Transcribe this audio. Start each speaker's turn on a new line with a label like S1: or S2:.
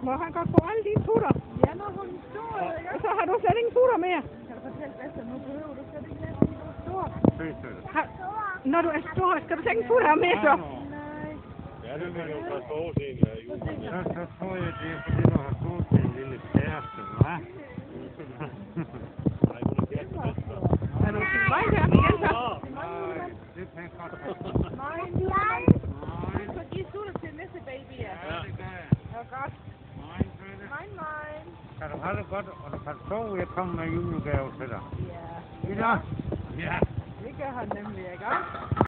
S1: Må han godt få alle dine putter?
S2: Ja, når hun er stor, ikke?
S1: Og så har du slet ingen putter mere?
S2: Kan du fortælle bedst, at nu behøver du slet ikke læse, fordi du er stor?
S1: Når du er stor, skal du slet ikke putter mere så?
S2: Nej.
S3: Ja, det kan jo forstå til
S4: Så tror jeg, det er fordi, du har fået en lille kæreste, hva'?
S3: Nej, hun er kæreste bedst.
S1: Er du til vej der igen så?
S4: Nej, det kan jeg godt.
S2: Nej. Så giv sutter til næste baby, ja.
S4: Ja, det gør jeg.
S2: Det var godt.
S4: Nej, Grete.
S2: Nej.
S4: Kan du have det godt, og du kan sove, jeg kommer med julegave til dig.
S2: Ja.
S4: Ida? Ja.
S2: Det gør han nemlig, ikke?